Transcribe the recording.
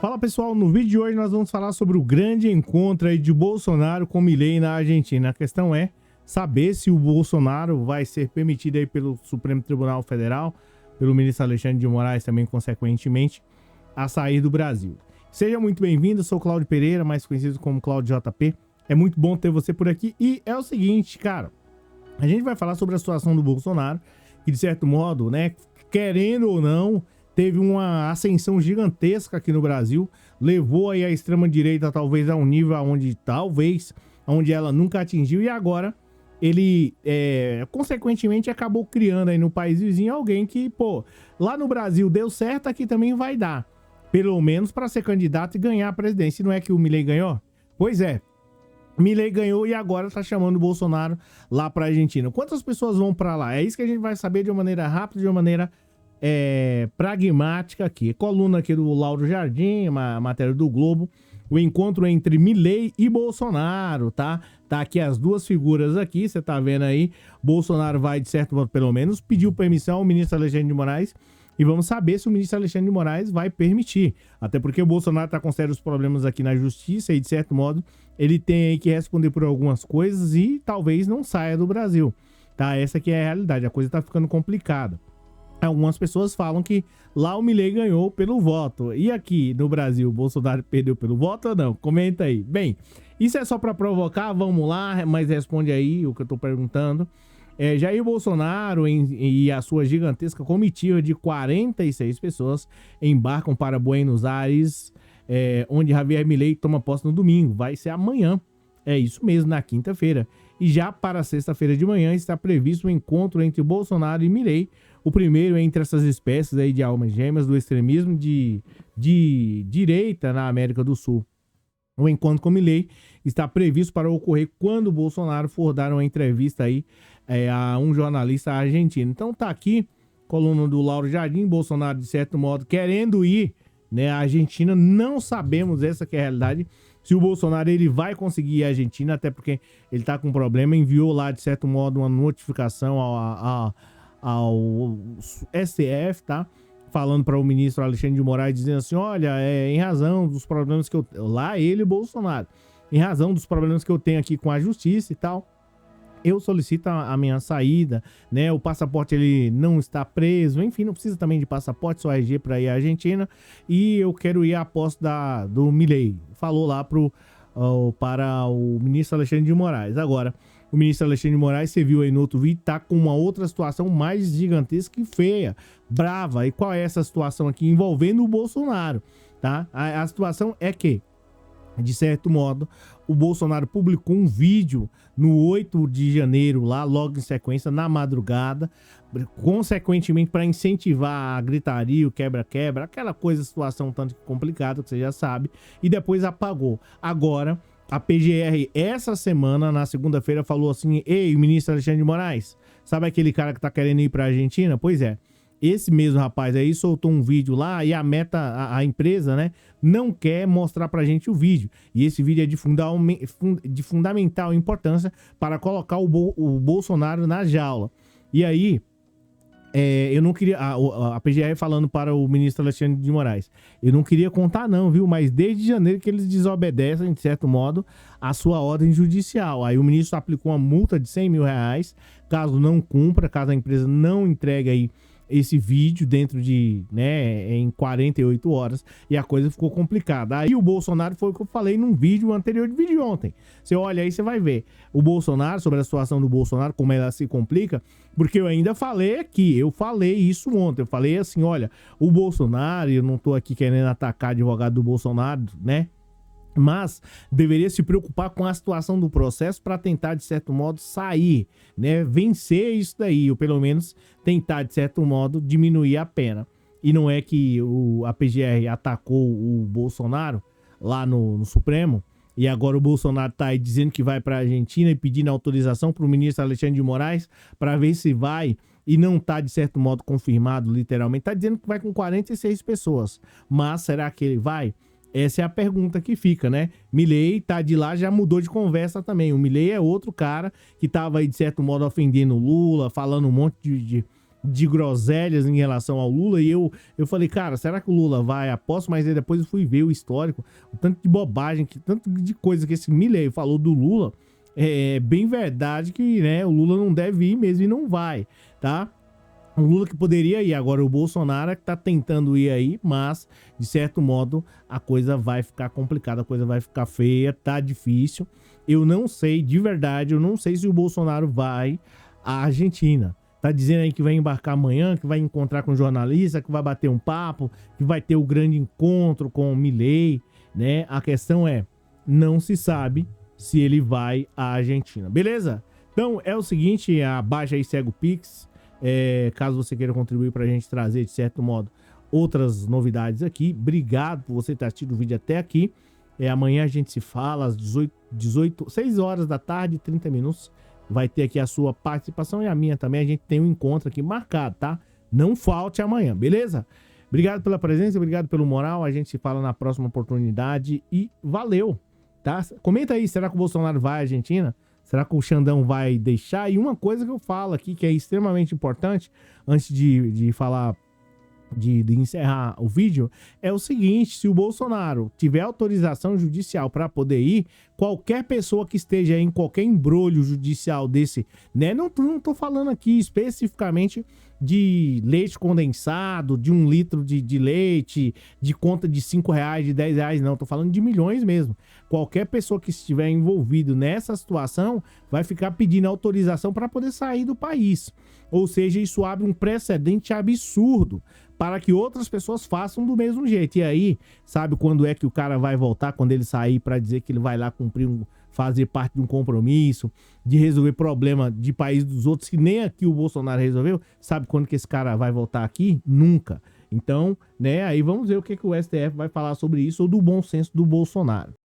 Fala pessoal, no vídeo de hoje nós vamos falar sobre o grande encontro aí de Bolsonaro com Milei na Argentina. A questão é saber se o Bolsonaro vai ser permitido aí pelo Supremo Tribunal Federal, pelo ministro Alexandre de Moraes também, consequentemente, a sair do Brasil. Seja muito bem-vindo, eu sou o Cláudio Pereira, mais conhecido como Cláudio JP. É muito bom ter você por aqui e é o seguinte, cara, a gente vai falar sobre a situação do Bolsonaro, que de certo modo, né, querendo ou não, teve uma ascensão gigantesca aqui no Brasil, levou aí a extrema-direita talvez a um nível onde ela nunca atingiu, e agora ele, consequentemente, acabou criando aí no país vizinho alguém que, lá no Brasil deu certo, aqui também vai dar, pelo menos para ser candidato e ganhar a presidência. E não é que o Milei ganhou? Pois é, Milei ganhou e agora tá chamando o Bolsonaro lá pra Argentina. Quantas pessoas vão para lá? É isso que a gente vai saber de uma maneira rápida, de uma maneira pragmática aqui. Coluna aqui do Lauro Jardim, uma matéria do Globo. O encontro entre Milei e Bolsonaro, tá? Tá aqui as duas figuras aqui, você tá vendo aí. Bolsonaro vai, de certo modo, pelo menos, pediu permissão ao ministro Alexandre de Moraes. E vamos saber se o ministro Alexandre de Moraes vai permitir. Até porque o Bolsonaro tá com sérios problemas aqui na justiça e, de certo modo, ele tem aí que responder por algumas coisas e talvez não saia do Brasil, tá? Essa aqui é a realidade, a coisa tá ficando complicada. Algumas pessoas falam que lá o Milei ganhou pelo voto. E aqui no Brasil, o Bolsonaro perdeu pelo voto ou não? Comenta aí. Bem, isso é só para provocar, vamos lá, mas responde aí o que eu tô perguntando. Jair Bolsonaro e a sua gigantesca comitiva de 46 pessoas embarcam para Buenos Aires, onde Javier Milei toma posse no domingo. Vai ser amanhã. É isso mesmo, na quinta-feira. E já para sexta-feira de manhã está previsto um encontro entre Bolsonaro e Milei, o primeiro entre essas espécies aí de almas gêmeas do extremismo de direita na América do Sul. O encontro com Milei está previsto para ocorrer quando o Bolsonaro for dar uma entrevista aí a um jornalista argentino. Então tá aqui, coluna do Lauro Jardim, Bolsonaro de certo modo querendo ir, né, à Argentina. Não sabemos, essa que é a realidade, se o Bolsonaro ele vai conseguir ir à Argentina, até porque ele tá com problema, enviou lá de certo modo uma notificação ao STF, tá? Falando para o ministro Alexandre de Moraes, dizendo assim, olha, em razão dos problemas que eu... Lá ele, Bolsonaro. Em razão dos problemas que eu tenho aqui com a justiça e tal, eu solicito a minha saída, né? O passaporte ele não está preso, enfim, não precisa também de passaporte, só RG para ir à Argentina. E eu quero ir à posse do Milei. Falou lá para o ministro Alexandre de Moraes. Agora, o ministro Alexandre de Moraes, você viu aí no outro vídeo, tá com uma outra situação mais gigantesca e feia, brava. E qual é essa situação aqui envolvendo o Bolsonaro, tá? A situação é que, de certo modo, o Bolsonaro publicou um vídeo no 8 de janeiro, lá logo em sequência, na madrugada, consequentemente para incentivar a gritaria, o quebra-quebra, aquela coisa, situação tanto complicada que você já sabe, e depois apagou. Agora, a PGR, essa semana, na segunda-feira, falou assim, ei, ministro Alexandre de Moraes, sabe aquele cara que tá querendo ir pra Argentina? Pois é. Esse mesmo rapaz aí soltou um vídeo lá e a empresa, né, não quer mostrar pra gente o vídeo. E esse vídeo é de fundamental importância para colocar o Bolsonaro na jaula. E aí, eu não queria... A PGR falando para o ministro Alexandre de Moraes, eu não queria contar não, viu? Mas desde janeiro que eles desobedecem, de certo modo, a sua ordem judicial. Aí o ministro aplicou uma multa de 100 mil reais, caso não cumpra, caso a empresa não entregue aí esse vídeo dentro de, né, em 48 horas, e a coisa ficou complicada. Aí o Bolsonaro, foi o que eu falei num vídeo anterior de vídeo ontem. Você olha aí, você vai ver o Bolsonaro, sobre a situação do Bolsonaro, como ela se complica, porque eu ainda falei aqui, eu falei isso ontem, eu falei assim, olha, o Bolsonaro, eu não tô aqui querendo atacar advogado do Bolsonaro, né, mas deveria se preocupar com a situação do processo para tentar, de certo modo, sair, né? Vencer isso daí, ou pelo menos tentar, de certo modo, diminuir a pena. E não é que a PGR atacou o Bolsonaro lá no Supremo, e agora o Bolsonaro está aí dizendo que vai para a Argentina e pedindo autorização para o ministro Alexandre de Moraes para ver se vai, e não está, de certo modo, confirmado, literalmente. Está dizendo que vai com 46 pessoas, mas será que ele vai? Essa é a pergunta que fica, né? Milei tá de lá, já mudou de conversa também. O Milei é outro cara que tava aí, de certo modo, ofendendo o Lula, falando um monte de groselhas em relação ao Lula, e eu falei, cara, será que o Lula vai? Aposto, mas aí depois eu fui ver o histórico, o tanto de bobagem, tanto de coisa que esse Milei falou do Lula, é bem verdade que, né, o Lula não deve ir mesmo e não vai, tá? O Lula que poderia ir, agora o Bolsonaro é que tá tentando ir aí, mas, de certo modo, a coisa vai ficar complicada, a coisa vai ficar feia, tá difícil. Eu não sei, de verdade, eu não sei se o Bolsonaro vai à Argentina. Tá dizendo aí que vai embarcar amanhã, que vai encontrar com jornalista, que vai bater um papo, que vai ter o grande encontro com o Milei, né? A questão é, não se sabe se ele vai à Argentina, beleza? Então é o seguinte, abaixa aí, segue o Pix, caso você queira contribuir pra gente trazer, de certo modo, outras novidades aqui. Obrigado por você ter assistido o vídeo até aqui. Amanhã a gente se fala às 6 horas da tarde, 30 minutos. Vai ter aqui a sua participação e a minha também. A gente tem um encontro aqui marcado, tá? Não falte amanhã, beleza? Obrigado pela presença, obrigado pelo moral. A gente se fala na próxima oportunidade e valeu, tá? Comenta aí, será que o Bolsonaro vai à Argentina? Será que o Xandão vai deixar? E uma coisa que eu falo aqui que é extremamente importante, antes de falar, de encerrar o vídeo, é o seguinte: se o Bolsonaro tiver autorização judicial para poder ir, qualquer pessoa que esteja em qualquer embrolho judicial desse, né? Não tô falando aqui especificamente de leite condensado, de 1 litro de leite, de conta de R$5, de R$10, não. Tô falando de milhões mesmo. Qualquer pessoa que estiver envolvido nessa situação vai ficar pedindo autorização para poder sair do país. Ou seja, isso abre um precedente absurdo para que outras pessoas façam do mesmo jeito. E aí, sabe quando é que o cara vai voltar? Quando ele sair para dizer que ele vai lá cumprir fazer parte de um compromisso, de resolver problema de país dos outros, que nem aqui o Bolsonaro resolveu. Sabe quando que esse cara vai voltar aqui? Nunca. Então, né, aí vamos ver o que o STF vai falar sobre isso, ou do bom senso do Bolsonaro.